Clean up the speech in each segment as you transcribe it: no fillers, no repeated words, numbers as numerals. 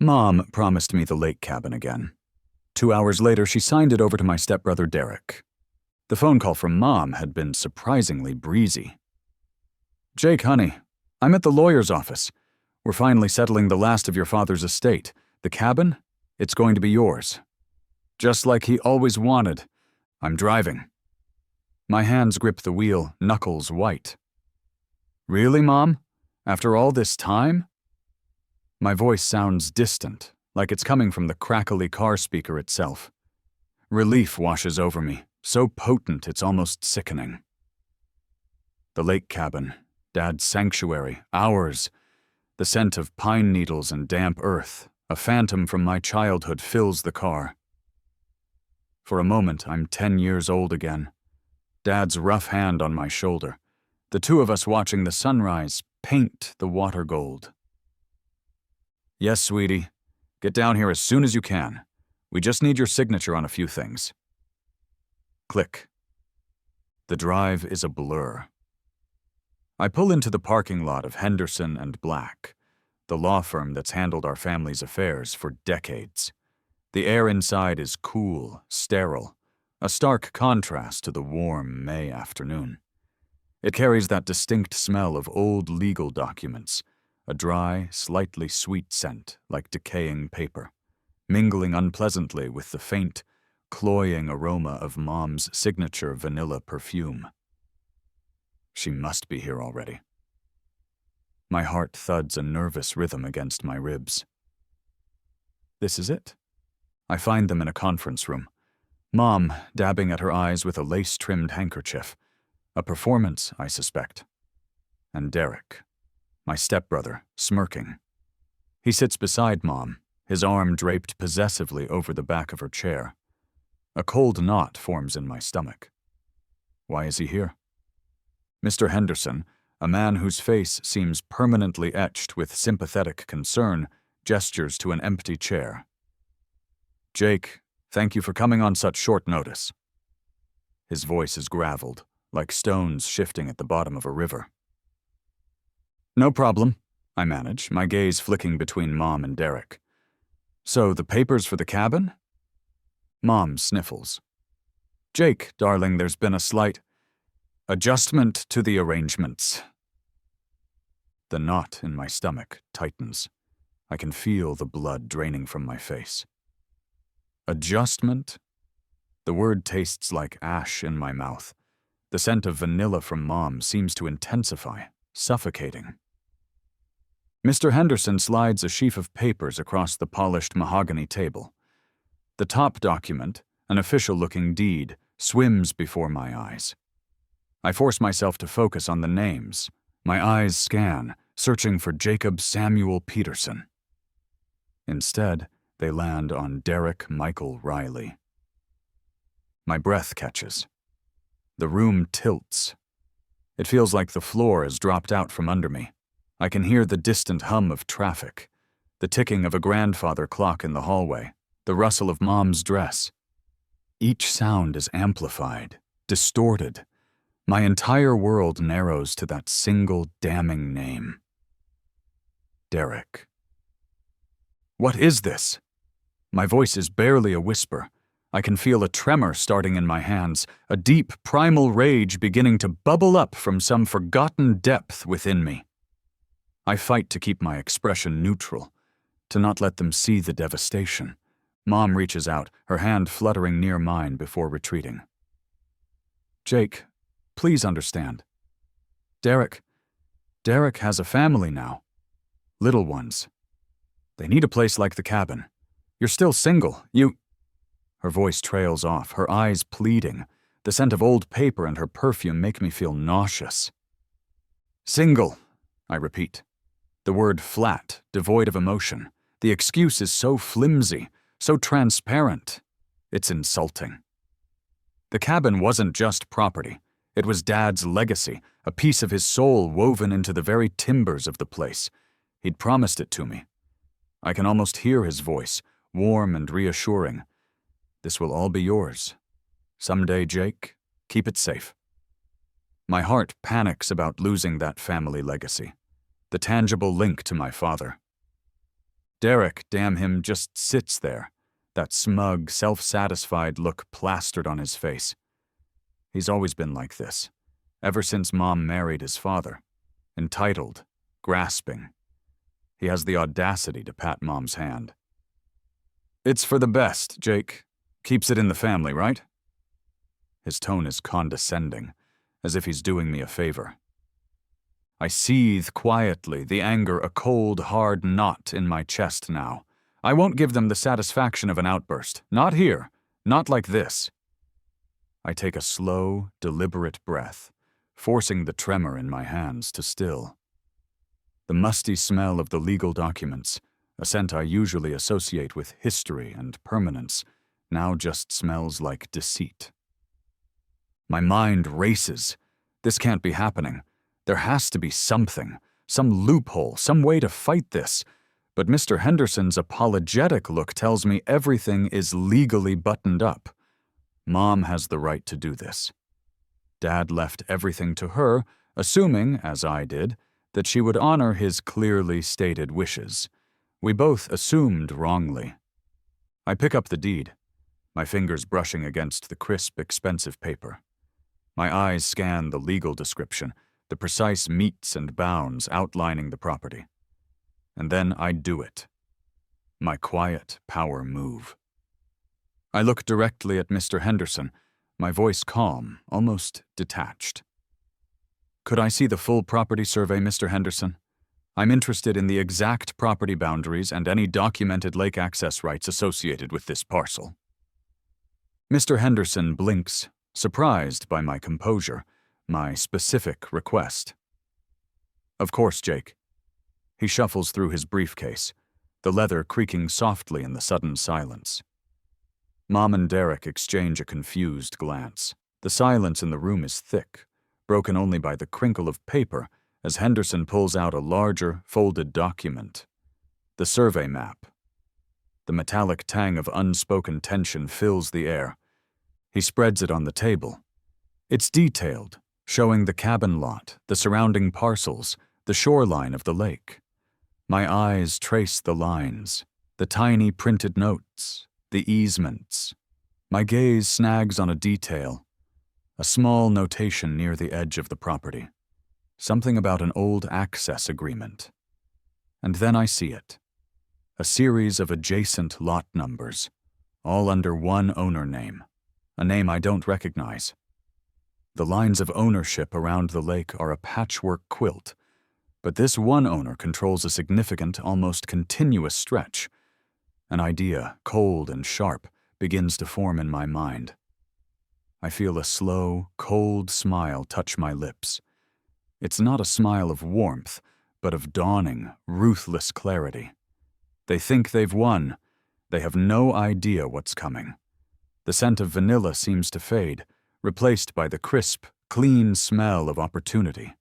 Mom promised me the lake cabin again. 2 hours later, she signed it over to my stepbrother Derek. The phone call from Mom had been surprisingly breezy. "Jake, honey, I'm at the lawyer's office. We're finally settling the last of your father's estate. The cabin? It's going to be yours. Just like he always wanted. I'm driving." My hands grip the wheel, knuckles white. "Really, Mom? After all this time?" My voice sounds distant, like it's coming from the crackly car speaker itself. Relief washes over me, so potent it's almost sickening. The lake cabin, Dad's sanctuary, ours. The scent of pine needles and damp earth, a phantom from my childhood, fills the car. For a moment, I'm 10 years old again. Dad's rough hand on my shoulder. The two of us watching the sunrise paint the water gold. "Yes, sweetie. Get down here as soon as you can. We just need your signature on a few things." Click. The drive is a blur. I pull into the parking lot of Henderson and Black, the law firm that's handled our family's affairs for decades. The air inside is cool, sterile, a stark contrast to the warm May afternoon. It carries that distinct smell of old legal documents, a dry, slightly sweet scent like decaying paper, mingling unpleasantly with the faint, cloying aroma of Mom's signature vanilla perfume. She must be here already. My heart thuds a nervous rhythm against my ribs. This is it. I find them in a conference room. Mom dabbing at her eyes with a lace-trimmed handkerchief. A performance, I suspect. And Derek, my stepbrother, smirking. He sits beside Mom, his arm draped possessively over the back of her chair. A cold knot forms in my stomach. Why is he here? Mr. Henderson, a man whose face seems permanently etched with sympathetic concern, gestures to an empty chair. "Jake, thank you for coming on such short notice." His voice is graveled, like stones shifting at the bottom of a river. "No problem," I manage, my gaze flicking between Mom and Derek. "So, the papers for the cabin?" Mom sniffles. "Jake, darling, there's been a slight adjustment to the arrangements." The knot in my stomach tightens. I can feel the blood draining from my face. Adjustment? The word tastes like ash in my mouth. The scent of vanilla from Mom seems to intensify, suffocating. Mr. Henderson slides a sheaf of papers across the polished mahogany table. The top document, an official-looking deed, swims before my eyes. I force myself to focus on the names. My eyes scan, searching for Jacob Samuel Peterson. Instead, they land on Derek Michael Riley. My breath catches. The room tilts. It feels like the floor has dropped out from under me. I can hear the distant hum of traffic, the ticking of a grandfather clock in the hallway, the rustle of Mom's dress. Each sound is amplified, distorted. My entire world narrows to that single damning name. Derek. What is this? My voice is barely a whisper. I can feel a tremor starting in my hands, a deep, primal rage beginning to bubble up from some forgotten depth within me. I fight to keep my expression neutral, to not let them see the devastation. Mom reaches out, her hand fluttering near mine before retreating. "Jake, please understand. Derek has a family now. Little ones. They need a place like the cabin. You're still single. Her voice trails off, her eyes pleading. The scent of old paper and her perfume make me feel nauseous. "Single," I repeat. The word flat, devoid of emotion. The excuse is so flimsy, so transparent. It's insulting. The cabin wasn't just property. It was Dad's legacy, a piece of his soul woven into the very timbers of the place. He'd promised it to me. I can almost hear his voice, warm and reassuring. "This will all be yours. Someday, Jake, keep it safe." My heart panics about losing that family legacy, the tangible link to my father. Derek, damn him, just sits there, that smug, self-satisfied look plastered on his face. He's always been like this, ever since Mom married his father. Entitled, grasping. He has the audacity to pat Mom's hand. "It's for the best, Jake. Keeps it in the family, right?" His tone is condescending, as if he's doing me a favor. I seethe quietly, the anger a cold, hard knot in my chest now. I won't give them the satisfaction of an outburst. Not here. Not like this. I take a slow, deliberate breath, forcing the tremor in my hands to still. The musty smell of the legal documents, a scent I usually associate with history and permanence, now just smells like deceit. My mind races. This can't be happening. There has to be something, some loophole, some way to fight this. But Mr. Henderson's apologetic look tells me everything is legally buttoned up. Mom has the right to do this. Dad left everything to her, assuming, as I did, that she would honor his clearly stated wishes. We both assumed wrongly. I pick up the deed, my fingers brushing against the crisp, expensive paper. My eyes scan the legal description, the precise metes and bounds outlining the property. And then I do it. My quiet power move. I look directly at Mr. Henderson, my voice calm, almost detached. "Could I see the full property survey, Mr. Henderson? I'm interested in the exact property boundaries and any documented lake access rights associated with this parcel." Mr. Henderson blinks, surprised by my composure, my specific request. "Of course, Jake." He shuffles through his briefcase, the leather creaking softly in the sudden silence. Mom and Derek exchange a confused glance. The silence in the room is thick, broken only by the crinkle of paper as Henderson pulls out a larger, folded document. The survey map. The metallic tang of unspoken tension fills the air. He spreads it on the table. It's detailed, showing the cabin lot, the surrounding parcels, the shoreline of the lake. My eyes trace the lines, the tiny printed notes, the easements. My gaze snags on a detail, a small notation near the edge of the property. Something about an old access agreement. And then I see it. A series of adjacent lot numbers, all under one owner name, a name I don't recognize. The lines of ownership around the lake are a patchwork quilt, but this one owner controls a significant, almost continuous stretch. An idea, cold and sharp, begins to form in my mind. I feel a slow, cold smile touch my lips. It's not a smile of warmth, but of dawning, ruthless clarity. They think they've won. They have no idea what's coming. The scent of vanilla seems to fade, replaced by the crisp, clean smell of opportunity.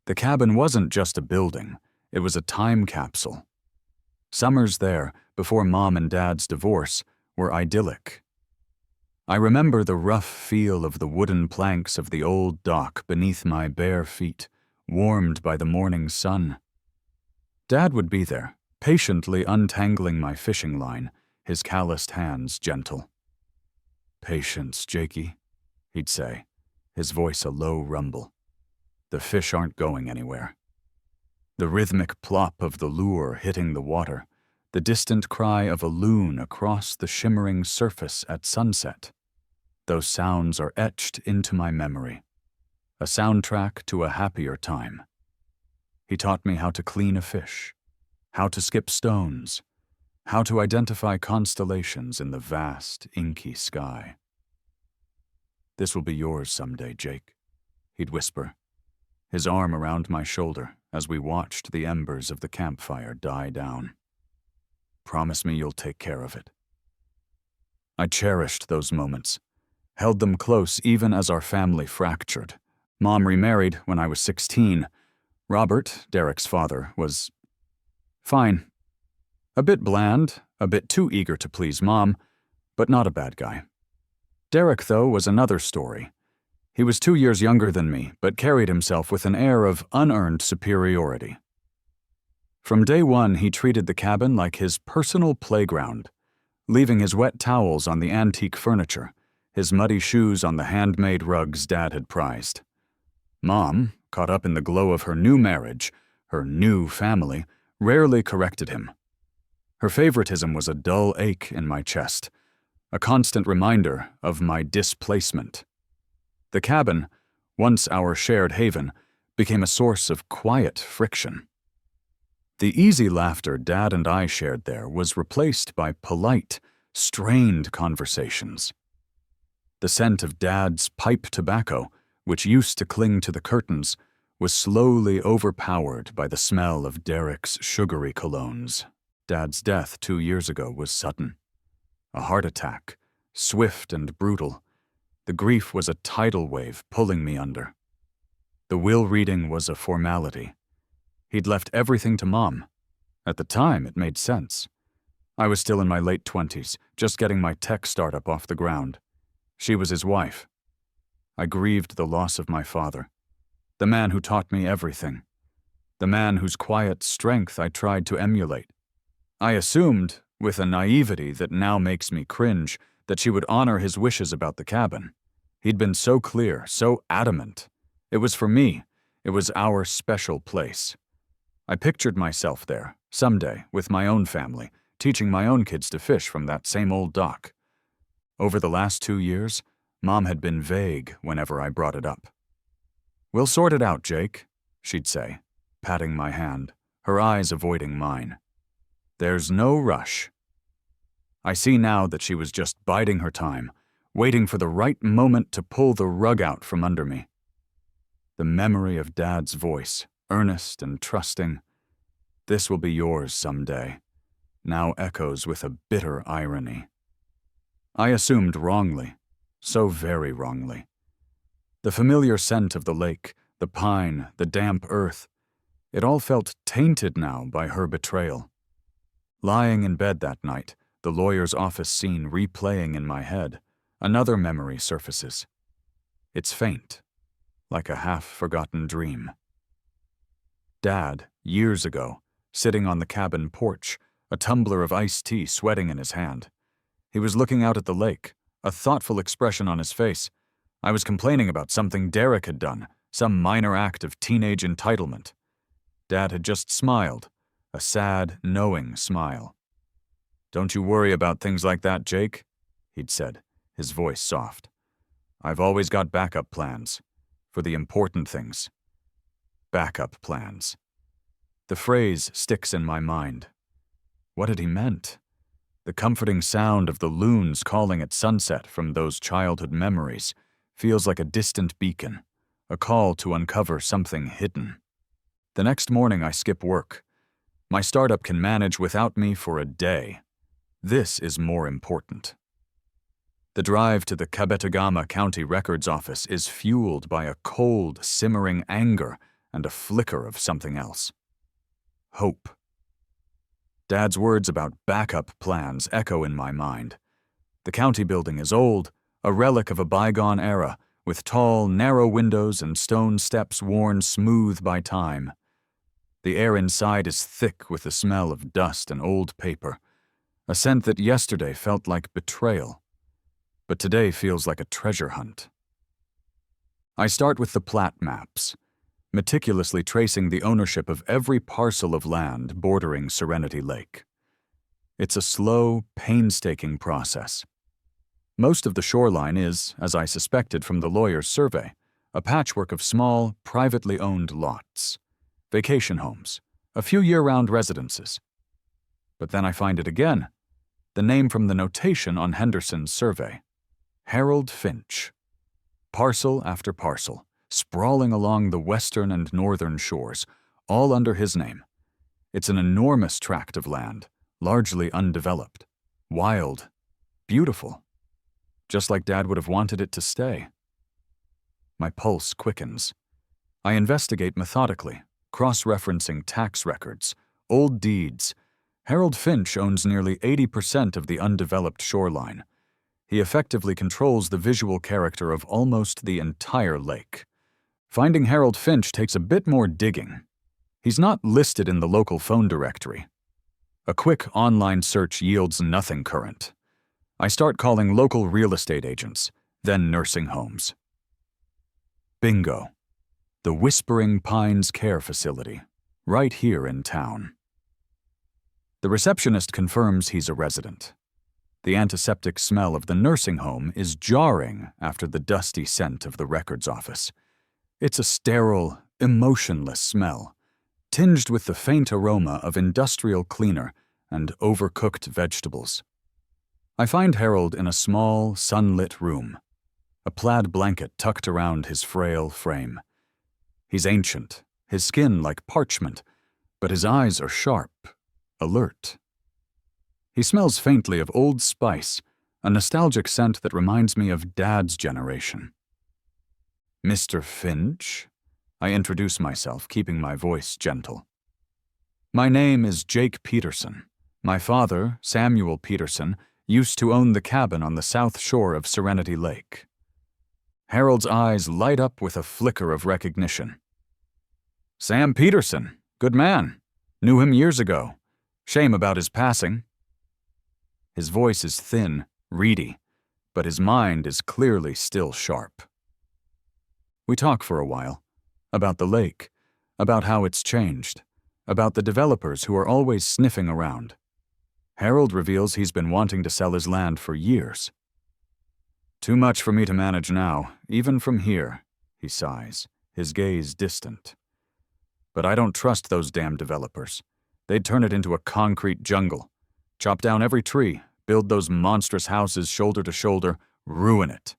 The cabin wasn't just a building, it was a time capsule. Summers there, before Mom and Dad's divorce, were idyllic. I remember the rough feel of the wooden planks of the old dock beneath my bare feet, warmed by the morning sun. Dad would be there, patiently untangling my fishing line, his calloused hands gentle. "Patience, Jakey," he'd say, his voice a low rumble. "The fish aren't going anywhere." The rhythmic plop of the lure hitting the water, the distant cry of a loon across the shimmering surface at sunset. Those sounds are etched into my memory, a soundtrack to a happier time. He taught me how to clean a fish, how to skip stones, how to identify constellations in the vast, inky sky. "This will be yours someday, Jake," he'd whisper, his arm around my shoulder as we watched the embers of the campfire die down. "Promise me you'll take care of it." I cherished those moments, held them close even as our family fractured. Mom remarried when I was 16. Robert, Derek's father, was fine. A bit bland, a bit too eager to please Mom, but not a bad guy. Derek, though, was another story. He was 2 years younger than me, but carried himself with an air of unearned superiority. From day one, he treated the cabin like his personal playground, leaving his wet towels on the antique furniture, his muddy shoes on the handmade rugs Dad had prized. Mom, caught up in the glow of her new marriage, her new family, rarely corrected him. Her favoritism was a dull ache in my chest, a constant reminder of my displacement. The cabin, once our shared haven, became a source of quiet friction. The easy laughter Dad and I shared there was replaced by polite, strained conversations. The scent of Dad's pipe tobacco, which used to cling to the curtains, was slowly overpowered by the smell of Derek's sugary colognes. Dad's death 2 years ago was sudden. A heart attack, swift and brutal. The grief was a tidal wave pulling me under. The will reading was a formality. He'd left everything to Mom. At the time, it made sense. I was still in my late 20s, just getting my tech startup off the ground. She was his wife. I grieved the loss of my father, the man who taught me everything, the man whose quiet strength I tried to emulate. I assumed, with a naivety that now makes me cringe, that she would honor his wishes about the cabin. He'd been so clear, so adamant. It was for me. It was our special place. I pictured myself there, someday, with my own family, teaching my own kids to fish from that same old dock. Over the last 2 years, Mom had been vague whenever I brought it up. "We'll sort it out, Jake," she'd say, patting my hand, her eyes avoiding mine. "There's no rush." I see now that she was just biding her time, waiting for the right moment to pull the rug out from under me. The memory of Dad's voice, earnest and trusting, "This will be yours someday," now echoes with a bitter irony. I assumed wrongly, so very wrongly. The familiar scent of the lake, the pine, the damp earth, it all felt tainted now by her betrayal. Lying in bed that night, the lawyer's office scene replaying in my head, another memory surfaces. It's faint, like a half-forgotten dream. Dad, years ago, sitting on the cabin porch, a tumbler of iced tea sweating in his hand. He was looking out at the lake, a thoughtful expression on his face. I was complaining about something Derek had done, some minor act of teenage entitlement. Dad had just smiled, a sad, knowing smile. "Don't you worry about things like that, Jake," he'd said, his voice soft. "I've always got backup plans, for the important things." Backup plans. The phrase sticks in my mind. What had he meant? The comforting sound of the loons calling at sunset from those childhood memories feels like a distant beacon, a call to uncover something hidden. The next morning I skip work. My startup can manage without me for a day. This is more important. The drive to the Cabetagama County Records Office is fueled by a cold, simmering anger and a flicker of something else. Hope. Dad's words about backup plans echo in my mind. The county building is old, a relic of a bygone era, with tall, narrow windows and stone steps worn smooth by time. The air inside is thick with the smell of dust and old paper, a scent that yesterday felt like betrayal, but today feels like a treasure hunt. I start with the plat maps, meticulously tracing the ownership of every parcel of land bordering Serenity Lake. It's a slow, painstaking process. Most of the shoreline is, as I suspected from the lawyer's survey, a patchwork of small, privately owned lots, vacation homes, a few year-round residences. But then I find it again, the name from the notation on Henderson's survey, Harold Finch. Parcel after parcel, sprawling along the western and northern shores, all under his name. It's an enormous tract of land, largely undeveloped, wild, beautiful, just like Dad would have wanted it to stay. My pulse quickens. I investigate methodically, cross-referencing tax records, old deeds. Harold Finch owns nearly 80% of the undeveloped shoreline. He effectively controls the visual character of almost the entire lake. Finding Harold Finch takes a bit more digging. He's not listed in the local phone directory. A quick online search yields nothing current. I start calling local real estate agents, then nursing homes. Bingo. The Whispering Pines Care Facility, right here in town. The receptionist confirms he's a resident. The antiseptic smell of the nursing home is jarring after the dusty scent of the records office. It's a sterile, emotionless smell, tinged with the faint aroma of industrial cleaner and overcooked vegetables. I find Harold in a small, sunlit room, a plaid blanket tucked around his frail frame. He's ancient, his skin like parchment, but his eyes are sharp, alert. He smells faintly of Old Spice, a nostalgic scent that reminds me of Dad's generation. Mr. Finch? I introduce myself, keeping my voice gentle. My name is Jake Peterson. My father, Samuel Peterson, used to own the cabin on the south shore of Serenity Lake. Harold's eyes light up with a flicker of recognition. Sam Peterson, good man. Knew him years ago. Shame about his passing. His voice is thin, reedy, but his mind is clearly still sharp. We talk for a while, about the lake, about how it's changed, about the developers who are always sniffing around. Harold reveals he's been wanting to sell his land for years. Too much for me to manage now, even from here, he sighs, his gaze distant. But I don't trust those damn developers. They'd turn it into a concrete jungle. Chop down every tree, build those monstrous houses shoulder to shoulder, ruin it.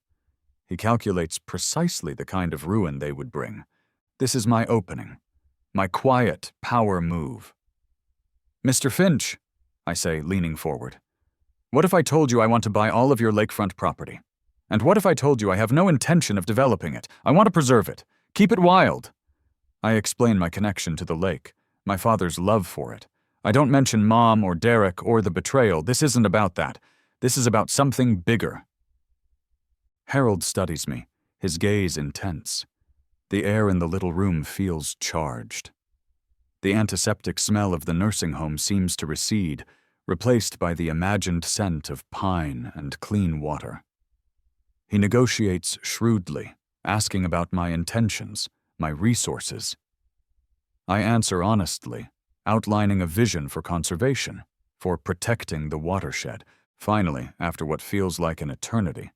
He calculates precisely the kind of ruin they would bring. This is my opening, my quiet power move. Mr. Finch, I say, leaning forward, what if I told you I want to buy all of your lakefront property? And what if I told you I have no intention of developing it? I want to preserve it. Keep it wild. I explain my connection to the lake, my father's love for it. I don't mention Mom or Derek or the betrayal. This isn't about that. This is about something bigger. Harold studies me, his gaze intense. The air in the little room feels charged. The antiseptic smell of the nursing home seems to recede, replaced by the imagined scent of pine and clean water. He negotiates shrewdly, asking about my intentions, my resources. I answer honestly, outlining a vision for conservation, for protecting the watershed. Finally, after what feels like an eternity,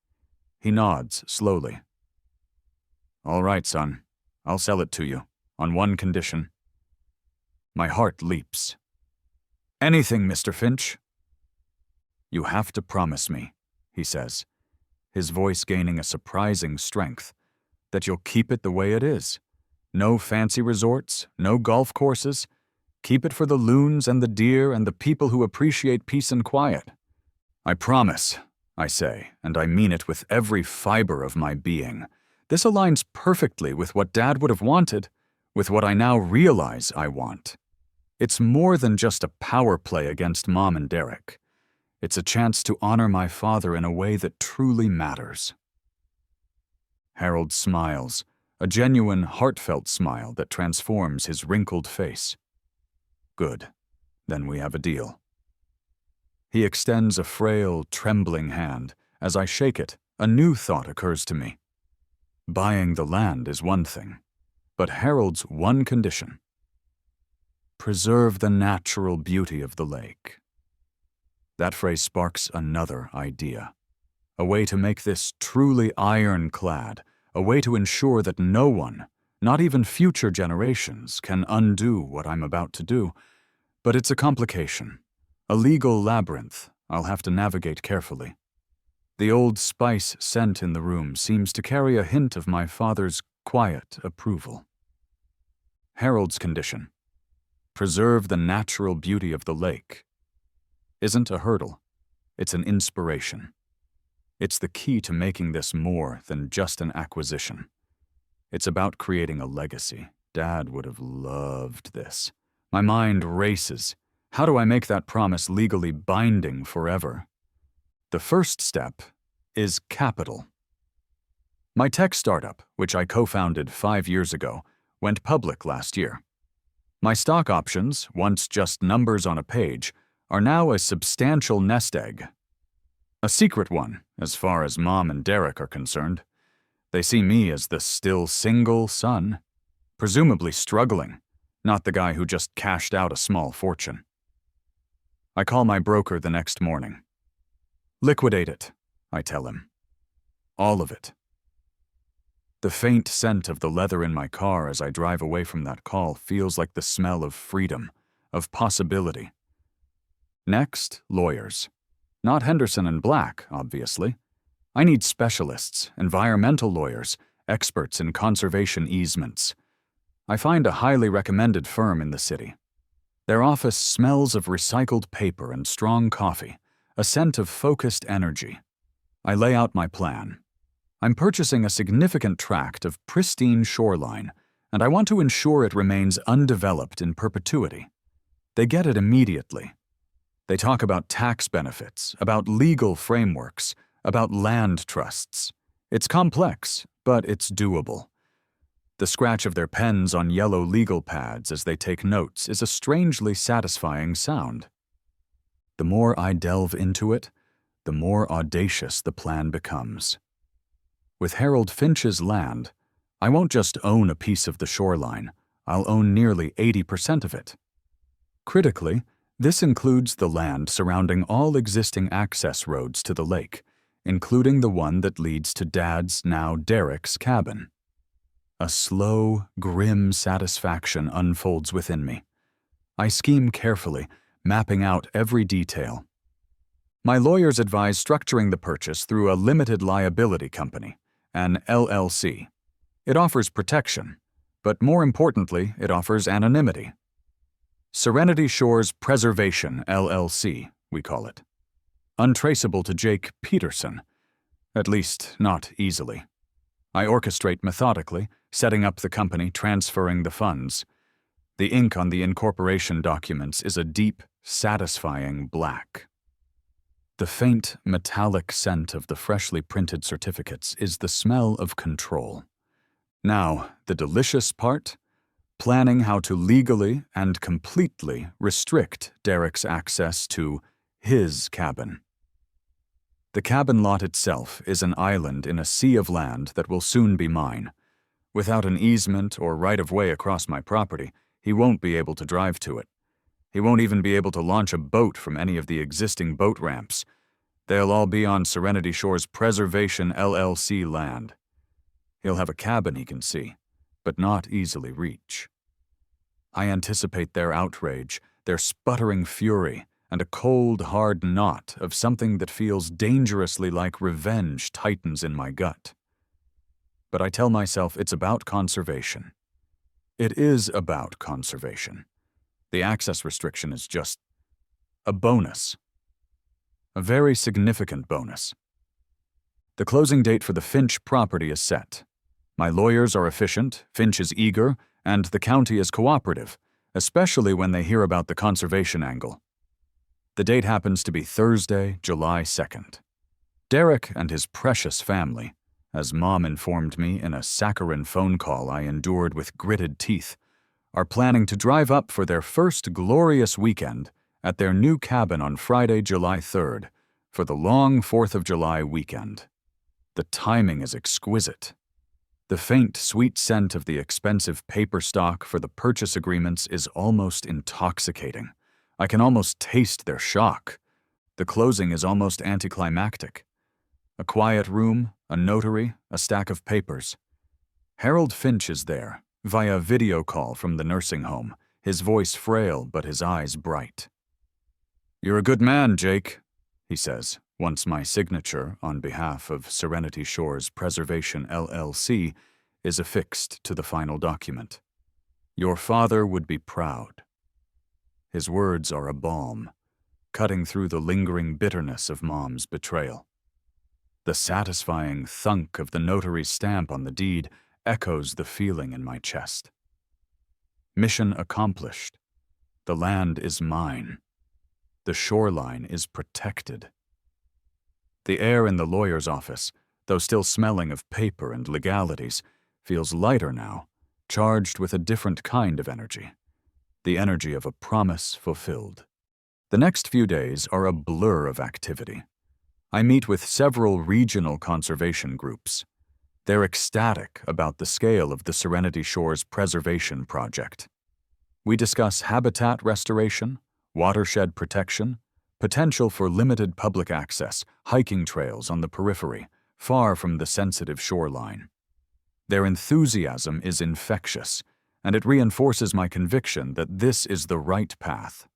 he nods slowly. All right, son, I'll sell it to you, on one condition. My heart leaps. Anything, Mr. Finch. You have to promise me, he says, his voice gaining a surprising strength, that you'll keep it the way it is. No fancy resorts, no golf courses. Keep it for the loons and the deer and the people who appreciate peace and quiet. I promise, I say, and I mean it with every fiber of my being. This aligns perfectly with what Dad would have wanted, with what I now realize I want. It's more than just a power play against Mom and Derek. It's a chance to honor my father in a way that truly matters. Harold smiles, a genuine, heartfelt smile that transforms his wrinkled face. Good. Then we have a deal. He extends a frail, trembling hand. As I shake it, a new thought occurs to me. Buying the land is one thing, but Harold's one condition. Preserve the natural beauty of the lake. That phrase sparks another idea. A way to make this truly ironclad, a way to ensure that no one, not even future generations, can undo what I'm about to do. But it's a complication, a legal labyrinth I'll have to navigate carefully. The Old Spice scent in the room seems to carry a hint of my father's quiet approval. Harold's condition, preserve the natural beauty of the lake, isn't a hurdle. It's an inspiration. It's the key to making this more than just an acquisition. It's about creating a legacy. Dad would have loved this. My mind races. How do I make that promise legally binding forever? The first step is capital. My tech startup, which I co-founded 5 years ago, went public last year. My stock options, once just numbers on a page, are now a substantial nest egg. A secret one, as far as Mom and Derek are concerned. They see me as the still single son, presumably struggling, not the guy who just cashed out a small fortune. I call my broker the next morning. Liquidate it, I tell him. All of it. The faint scent of the leather in my car as I drive away from that call feels like the smell of freedom, of possibility. Next, lawyers. Not Henderson and Black, obviously. I need specialists, environmental lawyers, experts in conservation easements. I find a highly recommended firm in the city. Their office smells of recycled paper and strong coffee, a scent of focused energy. I lay out my plan. I'm purchasing a significant tract of pristine shoreline, and I want to ensure it remains undeveloped in perpetuity. They get it immediately. They talk about tax benefits, about legal frameworks, about land trusts. It's complex, but it's doable. The scratch of their pens on yellow legal pads as they take notes is a strangely satisfying sound. The more I delve into it, the more audacious the plan becomes. With Harold Finch's land, I won't just own a piece of the shoreline, I'll own nearly 80% of it. Critically, this includes the land surrounding all existing access roads to the lake, including the one that leads to Dad's, now Derek's, cabin. A slow, grim satisfaction unfolds within me. I scheme carefully, mapping out every detail. My lawyers advise structuring the purchase through a limited liability company, an LLC. It offers protection, but more importantly, it offers anonymity. Serenity Shores Preservation, LLC, we call it. Untraceable to Jake Peterson, at least not easily. I orchestrate methodically, setting up the company, transferring the funds. The ink on the incorporation documents is a deep, satisfying black. The faint, metallic scent of the freshly printed certificates is the smell of control. Now, the delicious part? Planning how to legally and completely restrict Derek's access to his cabin. The cabin lot itself is an island in a sea of land that will soon be mine. Without an easement or right-of-way across my property, he won't be able to drive to it. He won't even be able to launch a boat from any of the existing boat ramps. They'll all be on Serenity Shores Preservation LLC land. He'll have a cabin he can see, but not easily reach. I anticipate their outrage, their sputtering fury, and a cold, hard knot of something that feels dangerously like revenge tightens in my gut. But I tell myself it's about conservation. It is about conservation. The access restriction is just a bonus. A very significant bonus. The closing date for the Finch property is set. My lawyers are efficient, Finch is eager, and the county is cooperative, especially when they hear about the conservation angle. The date happens to be Thursday, July 2nd. Derek and his precious family, as Mom informed me in a saccharine phone call I endured with gritted teeth, are planning to drive up for their first glorious weekend at their new cabin on Friday, July 3rd, for the long 4th of July weekend. The timing is exquisite. The faint, sweet scent of the expensive paper stock for the purchase agreements is almost intoxicating. I can almost taste their shock. The closing is almost anticlimactic. A quiet room, a notary, a stack of papers. Harold Finch is there, via video call from the nursing home, his voice frail but his eyes bright. "You're a good man, Jake," he says, once my signature on behalf of Serenity Shores Preservation LLC is affixed to the final document. "Your father would be proud." His words are a balm, cutting through the lingering bitterness of Mom's betrayal. The satisfying thunk of the notary's stamp on the deed echoes the feeling in my chest. Mission accomplished. The land is mine. The shoreline is protected. The air in the lawyer's office, though still smelling of paper and legalities, feels lighter now, charged with a different kind of energy. the energy of a promise fulfilled. The next few days are a blur of activity. I meet with several regional conservation groups. They're ecstatic about the scale of the Serenity Shores Preservation Project. We discuss habitat restoration, watershed protection, potential for limited public access, hiking trails on the periphery, far from the sensitive shoreline. Their enthusiasm is infectious, and it reinforces my conviction that this is the right path.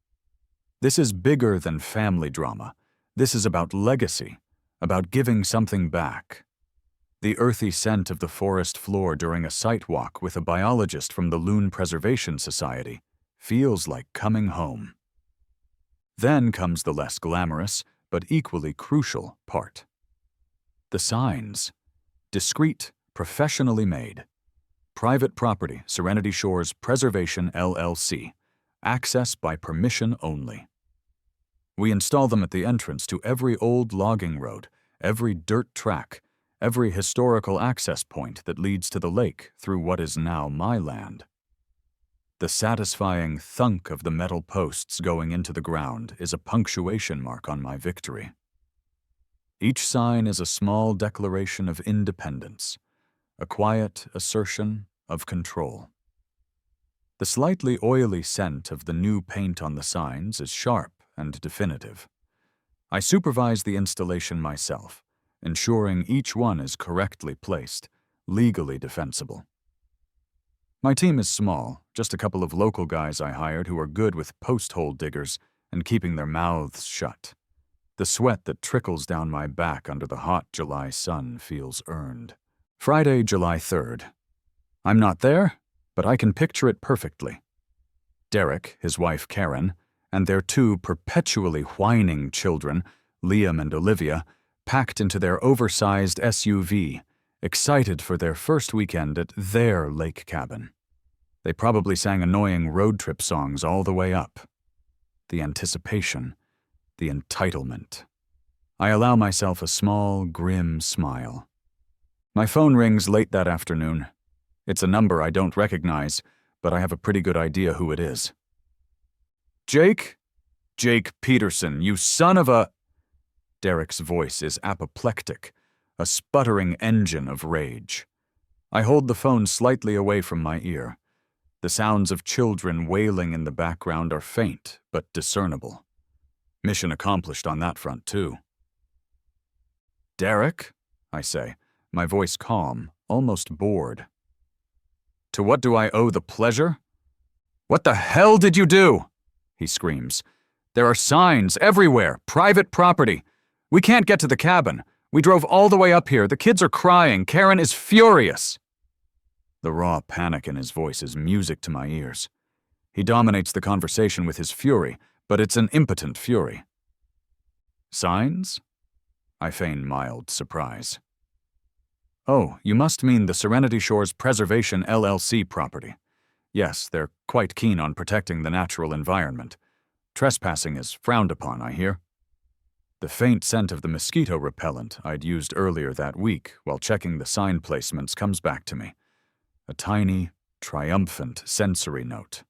This is bigger than family drama. This is about legacy, about giving something back. The earthy scent of the forest floor during a site walk with a biologist from the Loon Preservation Society feels like coming home. Then comes the less glamorous, but equally crucial part. The signs. Discreet, professionally made. Private property, Serenity Shores Preservation LLC. Access by permission only. We install them at the entrance to every old logging road, every dirt track, every historical access point that leads to the lake through what is now my land. The satisfying thunk of the metal posts going into the ground is a punctuation mark on my victory. Each sign is a small declaration of independence, a quiet assertion of control. The slightly oily scent of the new paint on the signs is sharp and definitive. I supervise the installation myself, ensuring each one is correctly placed, legally defensible. My team is small, just a couple of local guys I hired who are good with post-hole diggers and keeping their mouths shut. The sweat that trickles down my back under the hot July sun feels earned. Friday, July 3rd. I'm not there, but I can picture it perfectly. Derek, his wife Karen, and their two perpetually whining children, Liam and Olivia, packed into their oversized SUV, excited for their first weekend at their lake cabin. They probably sang annoying road trip songs all the way up. The anticipation, the entitlement. I allow myself a small, grim smile. My phone rings late that afternoon. It's a number I don't recognize, but I have a pretty good idea who it is. Jake? Jake Peterson, you son of a... Derek's voice is apoplectic, a sputtering engine of rage. I hold the phone slightly away from my ear. The sounds of children wailing in the background are faint, but discernible. Mission accomplished on that front, too. Derek? I say, my voice calm, almost bored. To what do I owe the pleasure? What the hell did you do? He screams. There are signs everywhere, private property. We can't get to the cabin. We drove all the way up here. The kids are crying. Karen is furious. The raw panic in his voice is music to my ears. He dominates the conversation with his fury, but it's an impotent fury. Signs? I feign mild surprise. Oh, you must mean the Serenity Shores Preservation LLC property. Yes, they're quite keen on protecting the natural environment. Trespassing is frowned upon, I hear. The faint scent of the mosquito repellent I'd used earlier that week while checking the sign placements comes back to me. A tiny, triumphant sensory note.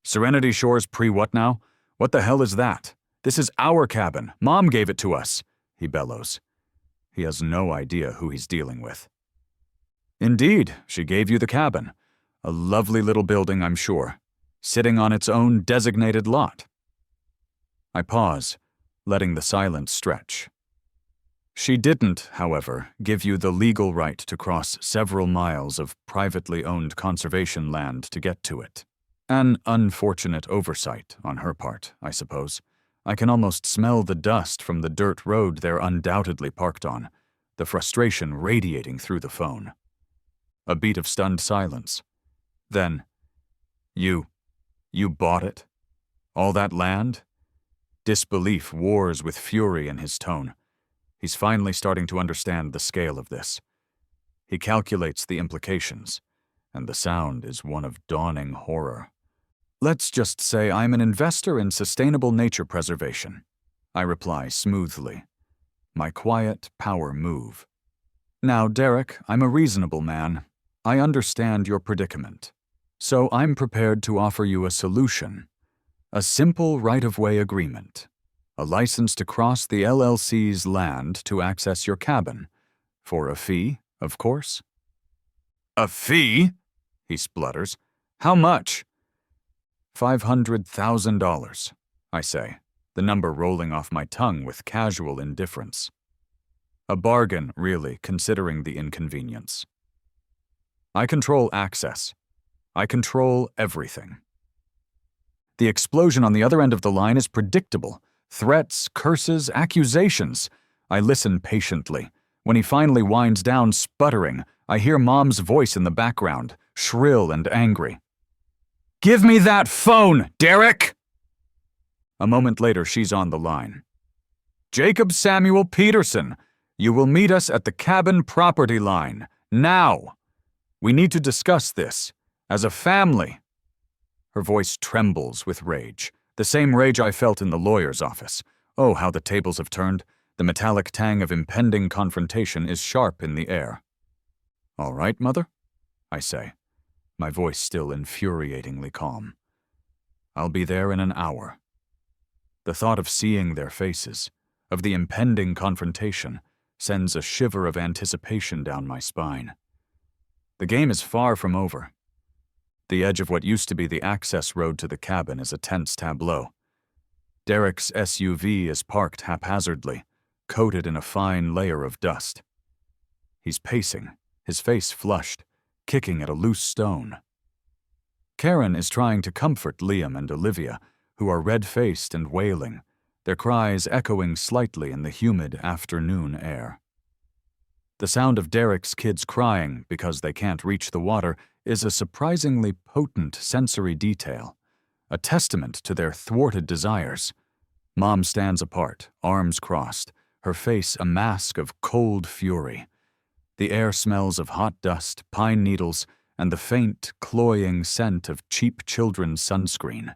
Serenity Shores pre-what now? What the hell is that? This is our cabin. Mom gave it to us, he bellows. He has no idea who he's dealing with. Indeed, she gave you the cabin. A lovely little building, I'm sure, sitting on its own designated lot. I pause, letting the silence stretch. She didn't, however, give you the legal right to cross several miles of privately owned conservation land to get to it. An unfortunate oversight on her part, I suppose. I can almost smell the dust from the dirt road they're undoubtedly parked on, the frustration radiating through the phone. A beat of stunned silence. Then, you bought it? All that land? Disbelief wars with fury in his tone. He's finally starting to understand the scale of this. He calculates the implications, and the sound is one of dawning horror. Let's just say I'm an investor in sustainable nature preservation, I reply smoothly. My quiet power move. Now, Derek, I'm a reasonable man. I understand your predicament. So I'm prepared to offer you a solution. A simple right-of-way agreement. A license to cross the LLC's land to access your cabin. For a fee, of course. A fee? He splutters. How much? $500,000, I say, the number rolling off my tongue with casual indifference. A bargain, really, considering the inconvenience. I control access. I control everything. The explosion on the other end of the line is predictable. Threats, curses, accusations. I listen patiently. When he finally winds down, sputtering, I hear Mom's voice in the background, shrill and angry. "Give me that phone, Derek!" A moment later, she's on the line. "Jacob Samuel Peterson, you will meet us at the cabin property line, now. We need to discuss this, as a family." Her voice trembles with rage, the same rage I felt in the lawyer's office. Oh, how the tables have turned. The metallic tang of impending confrontation is sharp in the air. "All right, Mother," I say, my voice still infuriatingly calm. "I'll be there in an hour." The thought of seeing their faces, of the impending confrontation, sends a shiver of anticipation down my spine. The game is far from over. The edge of what used to be the access road to the cabin is a tense tableau. Derek's SUV is parked haphazardly, coated in a fine layer of dust. He's pacing, his face flushed, kicking at a loose stone. Karen is trying to comfort Liam and Olivia, who are red-faced and wailing, their cries echoing slightly in the humid afternoon air. The sound of Derek's kids crying because they can't reach the water is a surprisingly potent sensory detail, a testament to their thwarted desires. Mom stands apart, arms crossed, her face a mask of cold fury. The air smells of hot dust, pine needles, and the faint, cloying scent of cheap children's sunscreen.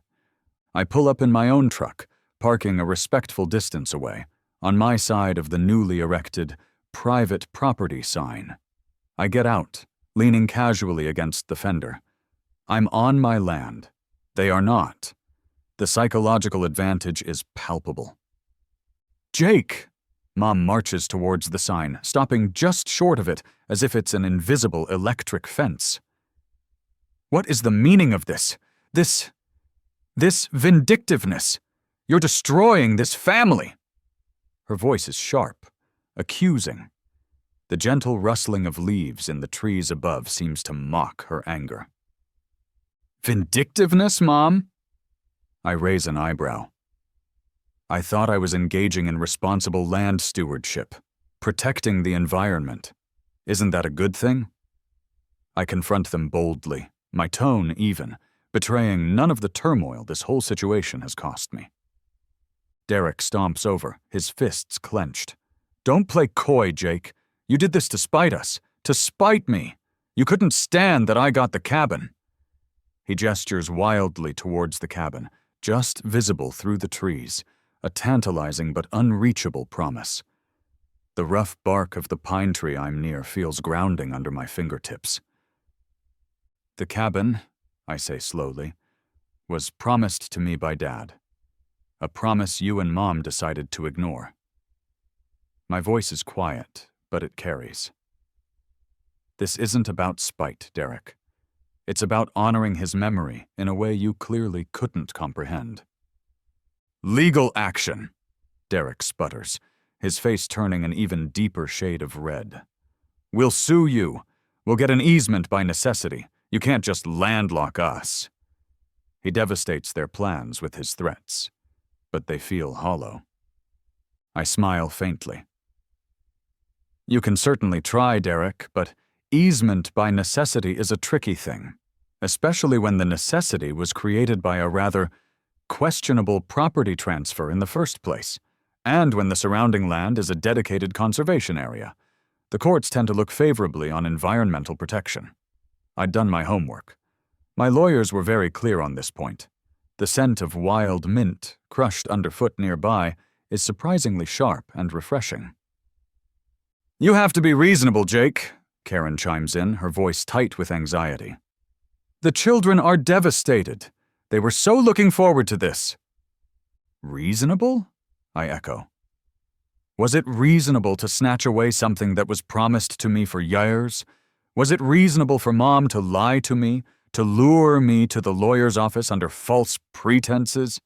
I pull up in my own truck, parking a respectful distance away, on my side of the newly erected private property sign. I get out, leaning casually against the fender. I'm on my land. They are not. The psychological advantage is palpable. "Jake!" Mom marches towards the sign, stopping just short of it, as if it's an invisible electric fence. "What is the meaning of this? This vindictiveness? You're destroying this family!" Her voice is sharp, accusing. The gentle rustling of leaves in the trees above seems to mock her anger. "Vindictiveness, Mom?" I raise an eyebrow. I thought I was engaging in responsible land stewardship, protecting the environment. Isn't that a good thing? I confront them boldly, my tone even, betraying none of the turmoil this whole situation has cost me. Derek stomps over, his fists clenched. "Don't play coy, Jake. You did this to spite us, to spite me. You couldn't stand that I got the cabin." He gestures wildly towards the cabin, just visible through the trees, a tantalizing but unreachable promise. The rough bark of the pine tree I'm near feels grounding under my fingertips. "The cabin," I say slowly, "was promised to me by Dad. A promise you and Mom decided to ignore." My voice is quiet, but it carries. This isn't about spite, Derek. It's about honoring his memory in a way you clearly couldn't comprehend. "Legal action," Derek sputters, his face turning an even deeper shade of red. "We'll sue you. We'll get an easement by necessity. You can't just landlock us." He devastates their plans with his threats, but they feel hollow. I smile faintly. "You can certainly try, Derek, but easement by necessity is a tricky thing, especially when the necessity was created by a rather questionable property transfer in the first place, and when the surrounding land is a dedicated conservation area. The courts tend to look favorably on environmental protection. I'd done my homework. My lawyers were very clear on this point. The scent of wild mint, crushed underfoot nearby, is surprisingly sharp and refreshing. "You have to be reasonable, Jake," Karen chimes in, her voice tight with anxiety. The children are devastated. They were so looking forward to this. Reasonable? I echo. Was it reasonable to snatch away something that was promised to me for years? Was it reasonable for Mom to lie to me, to lure me to the lawyer's office under false pretenses?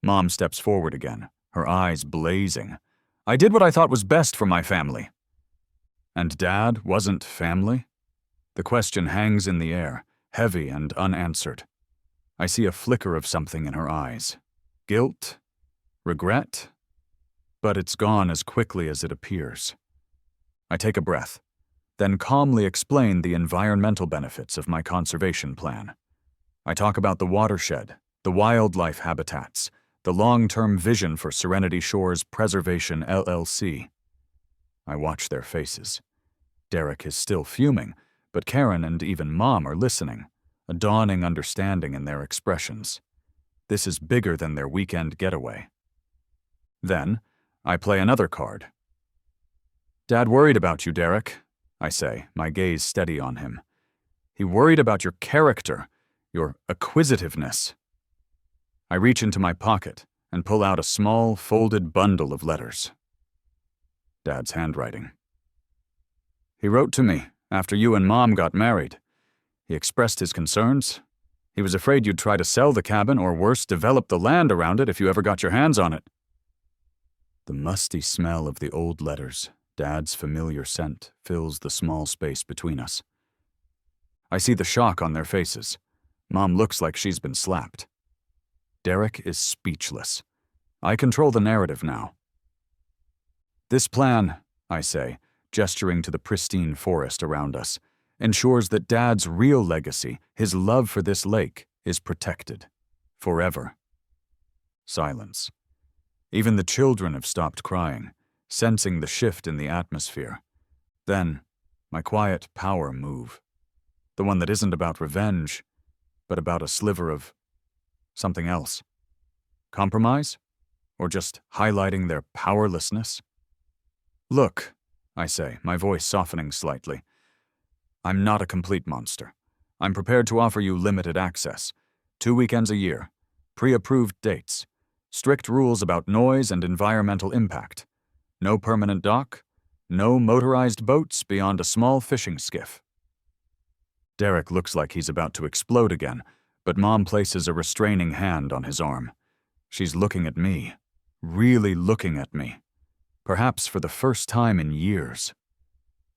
Mom steps forward again, her eyes blazing. I did what I thought was best for my family. And Dad wasn't family? The question hangs in the air, heavy and unanswered. I see a flicker of something in her eyes. Guilt? Regret? But it's gone as quickly as it appears. I take a breath, then calmly explain the environmental benefits of my conservation plan. I talk about the watershed, the wildlife habitats, the long-term vision for Serenity Shores Preservation LLC. I watch their faces. Derek is still fuming, but Karen and even Mom are listening, a dawning understanding in their expressions. This is bigger than their weekend getaway. Then, I play another card. Dad worried about you, Derek, I say, my gaze steady on him. He worried about your character, your acquisitiveness. I reach into my pocket and pull out a small, folded bundle of letters. Dad's handwriting. He wrote to me after you and Mom got married. He expressed his concerns. He was afraid you'd try to sell the cabin or worse, develop the land around it if you ever got your hands on it. The musty smell of the old letters, Dad's familiar scent, fills the small space between us. I see the shock on their faces. Mom looks like she's been slapped. Derek is speechless. I control the narrative now. This plan, I say, gesturing to the pristine forest around us, ensures that Dad's real legacy, his love for this lake, is protected. Forever. Silence. Even the children have stopped crying, sensing the shift in the atmosphere. Then, my quiet power move. The one that isn't about revenge, but about a sliver of something else. Compromise? Or just highlighting their powerlessness? Look, I say, my voice softening slightly. I'm not a complete monster. I'm prepared to offer you limited access. 2 weekends a year. Pre-approved dates. Strict rules about noise and environmental impact. No permanent dock. No motorized boats beyond a small fishing skiff. Derek looks like he's about to explode again, but Mom places a restraining hand on his arm. She's looking at me. Really looking at me. Perhaps for the first time in years.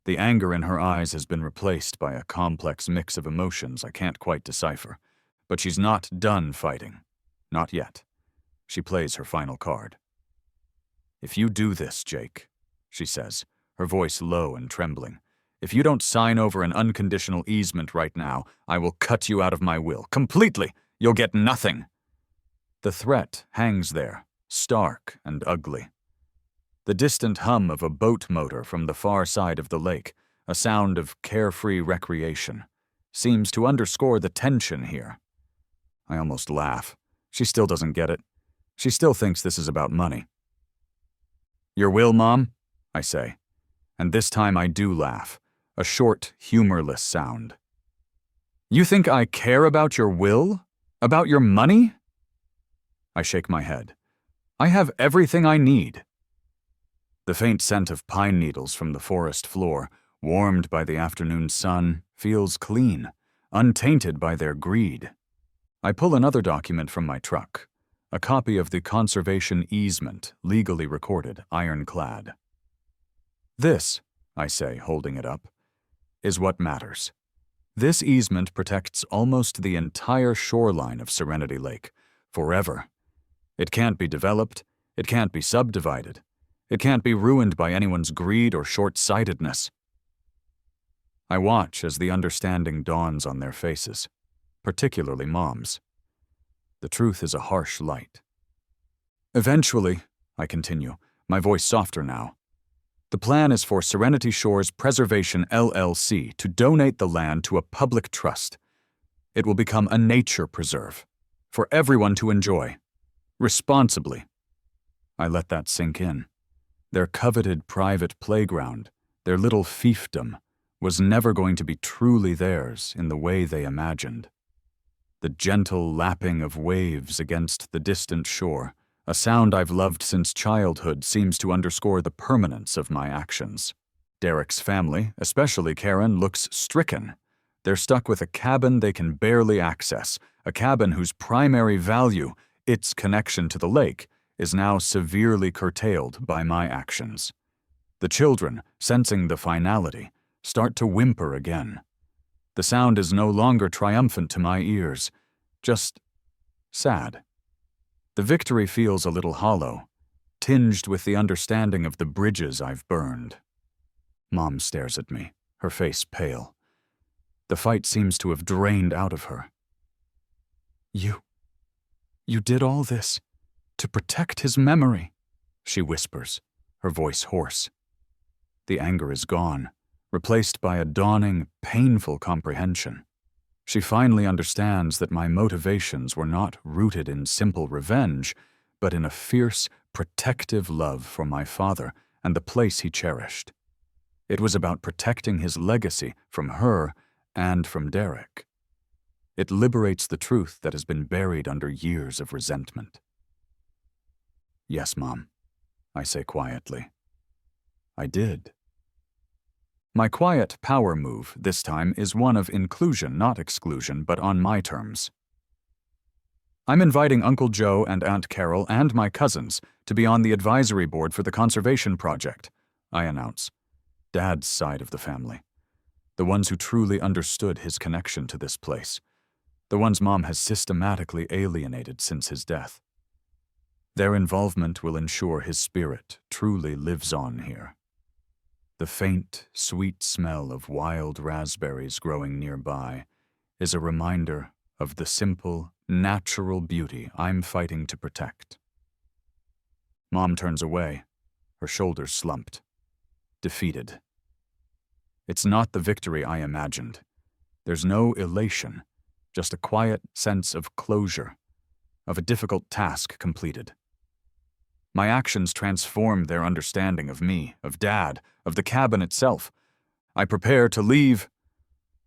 The anger in her eyes has been replaced by a complex mix of emotions I can't quite decipher. But she's not done fighting. Not yet. She plays her final card. If you do this, Jake, she says, her voice low and trembling, if you don't sign over an unconditional easement right now, I will cut you out of my will. Completely! You'll get nothing! The threat hangs there, stark and ugly. The distant hum of a boat motor from the far side of the lake, a sound of carefree recreation, seems to underscore the tension here. I almost laugh. She still doesn't get it. She still thinks this is about money. Your will, Mom? I say. And this time I do laugh, a short, humorless sound. You think I care about your will? About your money? I shake my head. I have everything I need. The faint scent of pine needles from the forest floor, warmed by the afternoon sun, feels clean, untainted by their greed. I pull another document from my truck, a copy of the conservation easement, legally recorded, ironclad. This, I say, holding it up, is what matters. This easement protects almost the entire shoreline of Serenity Lake, forever. It can't be developed, it can't be subdivided, it can't be ruined by anyone's greed or short-sightedness. I watch as the understanding dawns on their faces, particularly Mom's. The truth is a harsh light. Eventually, I continue, my voice softer now, the plan is for Serenity Shores Preservation LLC to donate the land to a public trust. It will become a nature preserve, for everyone to enjoy, responsibly. I let that sink in. Their coveted private playground, their little fiefdom, was never going to be truly theirs in the way they imagined. The gentle lapping of waves against the distant shore, a sound I've loved since childhood, seems to underscore the permanence of my actions. Derek's family, especially Karen, looks stricken. They're stuck with a cabin they can barely access, a cabin whose primary value, its connection to the lake, is now severely curtailed by my actions. The children, sensing the finality, start to whimper again. The sound is no longer triumphant to my ears, just sad. The victory feels a little hollow, tinged with the understanding of the bridges I've burned. Mom stares at me, her face pale. The fight seems to have drained out of her. You did all this to protect his memory, she whispers, her voice hoarse. The anger is gone, replaced by a dawning, painful comprehension. She finally understands that my motivations were not rooted in simple revenge, but in a fierce, protective love for my father and the place he cherished. It was about protecting his legacy from her and from Derek. It liberates the truth that has been buried under years of resentment. Yes, Mom, I say quietly. I did. My quiet power move this time is one of inclusion, not exclusion, but on my terms. I'm inviting Uncle Joe and Aunt Carol and my cousins to be on the advisory board for the conservation project, I announce. Dad's side of the family. The ones who truly understood his connection to this place. The ones Mom has systematically alienated since his death. Their involvement will ensure his spirit truly lives on here. The faint, sweet smell of wild raspberries growing nearby is a reminder of the simple, natural beauty I'm fighting to protect. Mom turns away, her shoulders slumped, defeated. It's not the victory I imagined. There's no elation, just a quiet sense of closure, of a difficult task completed. My actions transform their understanding of me, of Dad, of the cabin itself. I prepare to leave.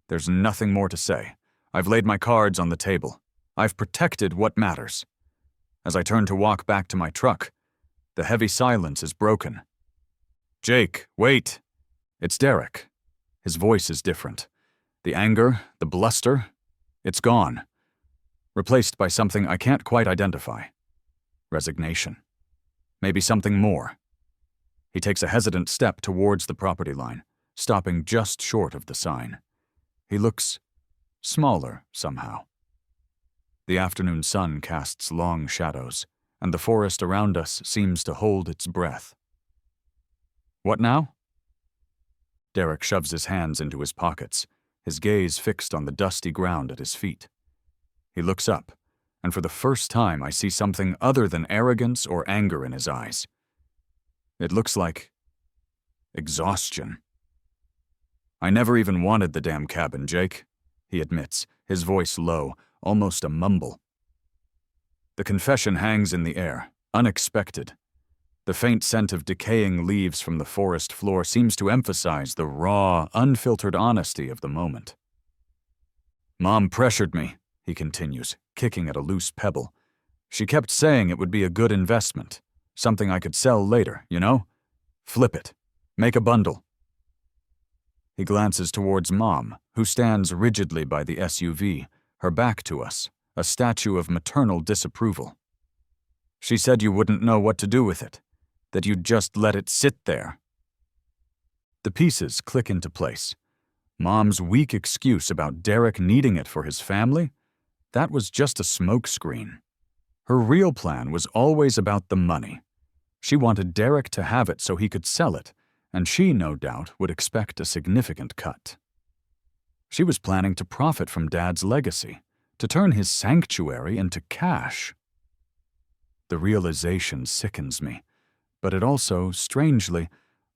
There's nothing more to say. I've laid my cards on the table. I've protected what matters. As I turn to walk back to my truck, the heavy silence is broken. Jake, wait. It's Derek. His voice is different. The anger, the bluster, it's gone. Replaced by something I can't quite identify. Resignation. Maybe something more. He takes a hesitant step towards the property line, stopping just short of the sign. He looks smaller somehow. The afternoon sun casts long shadows, and the forest around us seems to hold its breath. What now? Derek shoves his hands into his pockets, his gaze fixed on the dusty ground at his feet. He looks up, and for the first time I see something other than arrogance or anger in his eyes. It looks like exhaustion. I never even wanted the damn cabin, Jake, he admits, his voice low, almost a mumble. The confession hangs in the air, unexpected. The faint scent of decaying leaves from the forest floor seems to emphasize the raw, unfiltered honesty of the moment. Mom pressured me, he continues, kicking at a loose pebble. She kept saying it would be a good investment, something I could sell later, you know? Flip it. Make a bundle. He glances towards Mom, who stands rigidly by the SUV, her back to us, a statue of maternal disapproval. She said you wouldn't know what to do with it, that you'd just let it sit there. The pieces click into place. Mom's weak excuse about Derek needing it for his family? That was just a smokescreen. Her real plan was always about the money. She wanted Derek to have it so he could sell it, and she, no doubt, would expect a significant cut. She was planning to profit from Dad's legacy, to turn his sanctuary into cash. The realization sickens me, but it also, strangely,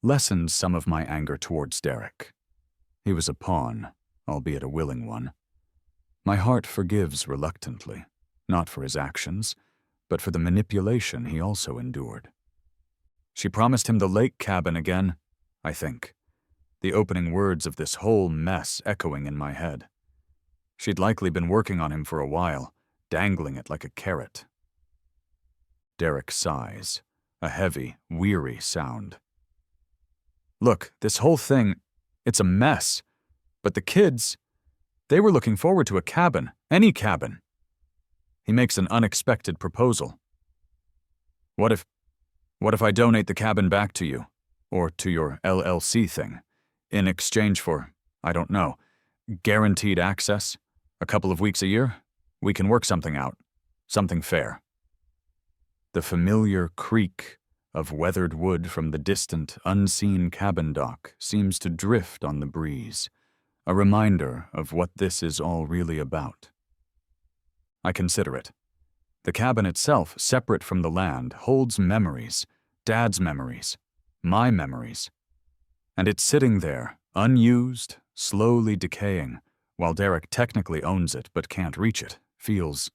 lessens some of my anger towards Derek. He was a pawn, albeit a willing one. My heart forgives reluctantly, not for his actions, but for the manipulation he also endured. She promised him the lake cabin again, I think. the opening words of this whole mess echoing in my head. She'd likely been working on him for a while, dangling it like a carrot. Derek sighs, a heavy, weary sound. Look, this whole thing, it's a mess. But the kids, they were looking forward to a cabin, any cabin. He makes an unexpected proposal. What if I donate the cabin back to you, or to your LLC thing, in exchange for, I don't know, guaranteed access, a couple of weeks a year? We can work something out, something fair. The familiar creak of weathered wood from the distant, unseen cabin dock seems to drift on the breeze, a reminder of what this is all really about. I consider it. The cabin itself, separate from the land, holds memories, Dad's memories, my memories. And it's sitting there, unused, slowly decaying, while Derek technically owns it but can't reach it, feels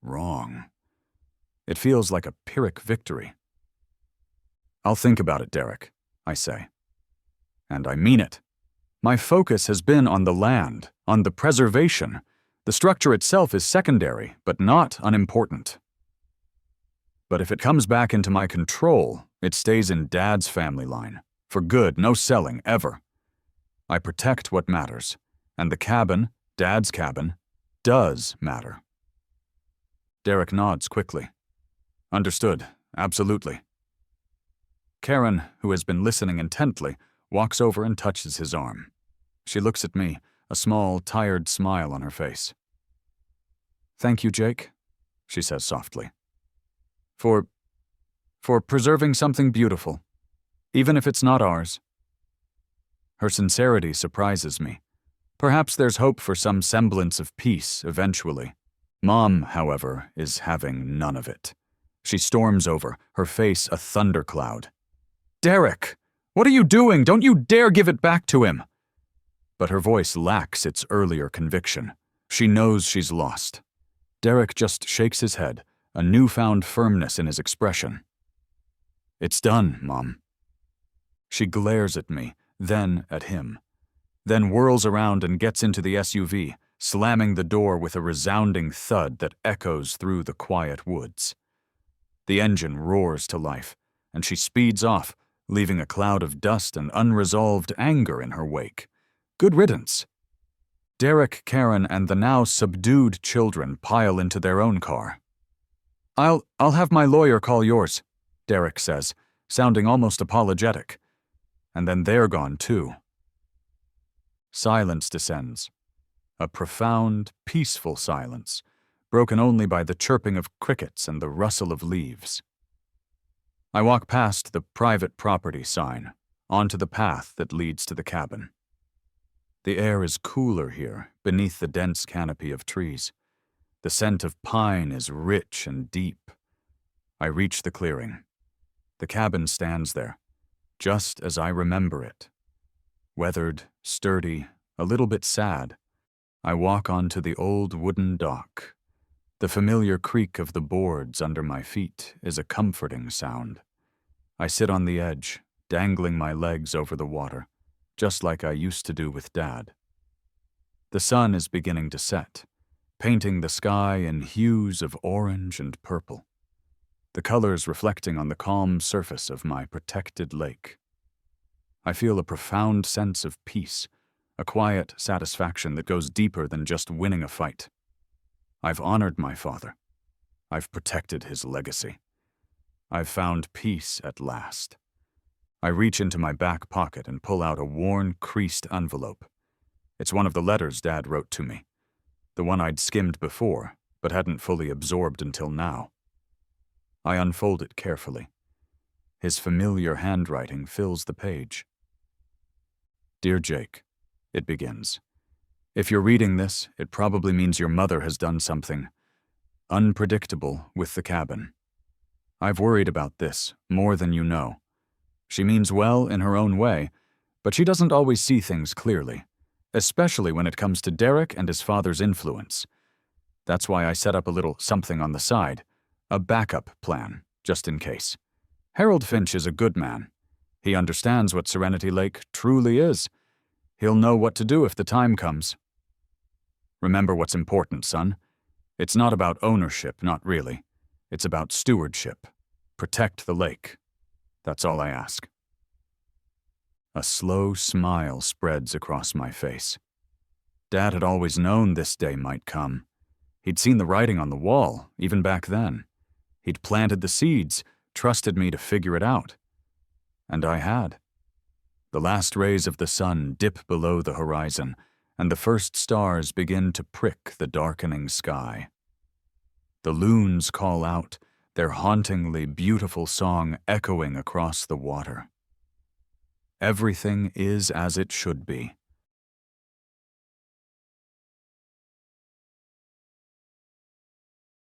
wrong. It feels like a Pyrrhic victory. I'll think about it, Derek, I say. And I mean it. My focus has been on the land, on the preservation. The structure itself is secondary, but not unimportant. But if it comes back into my control, it stays in Dad's family line. For good, no selling, ever. I protect what matters, and the cabin, Dad's cabin, does matter. Derek nods quickly. Understood, absolutely. Karen, who has been listening intently, walks over and touches his arm. She looks at me, a small, tired smile on her face. Thank you, Jake, she says softly. For preserving something beautiful, even if it's not ours. Her sincerity surprises me. Perhaps there's hope for some semblance of peace eventually. Mom, however, is having none of it. She storms over, her face a thundercloud. Derek, what are you doing? Don't you dare give it back to him! But her voice lacks its earlier conviction. She knows she's lost. Derek just shakes his head, a newfound firmness in his expression. It's done, Mom. She glares at me, then at him, then whirls around and gets into the SUV, slamming the door with a resounding thud that echoes through the quiet woods. The engine roars to life, and she speeds off, leaving a cloud of dust and unresolved anger in her wake. Good riddance. Derek, Karen, and the now subdued children pile into their own car. I'll have my lawyer call yours, Derek says, sounding almost apologetic. And then they're gone too. Silence descends. A profound, peaceful silence, broken only by the chirping of crickets and the rustle of leaves. I walk past the private property sign, onto the path that leads to the cabin. The air is cooler here, beneath the dense canopy of trees. The scent of pine is rich and deep. I reach the clearing. The cabin stands there, just as I remember it. Weathered, sturdy, a little bit sad. I walk onto the old wooden dock. The familiar creak of the boards under my feet is a comforting sound. I sit on the edge, dangling my legs over the water, just like I used to do with Dad. The sun is beginning to set, painting the sky in hues of orange and purple, the colors reflecting on the calm surface of my protected lake. I feel a profound sense of peace, a quiet satisfaction that goes deeper than just winning a fight. I've honored my father. I've protected his legacy. I've found peace at last. I reach into my back pocket and pull out a worn, creased envelope. It's one of the letters Dad wrote to me, the one I'd skimmed before, but hadn't fully absorbed until now. I unfold it carefully. His familiar handwriting fills the page. Dear Jake, it begins. If you're reading this, it probably means your mother has done something unpredictable with the cabin. I've worried about this, more than you know. She means well in her own way, but she doesn't always see things clearly, especially when it comes to Derek and his father's influence. That's why I set up a little something on the side, a backup plan, just in case. Harold Finch is a good man. He understands what Serenity Lake truly is. He'll know what to do if the time comes. Remember what's important, son. It's not about ownership, not really. It's about stewardship. Protect the lake. That's all I ask." A slow smile spreads across my face. Dad had always known this day might come. He'd seen the writing on the wall, even back then. He'd planted the seeds, trusted me to figure it out. And I had. The last rays of the sun dip below the horizon, and the first stars begin to prick the darkening sky. The loons call out, their hauntingly beautiful song echoing across the water. Everything is as it should be.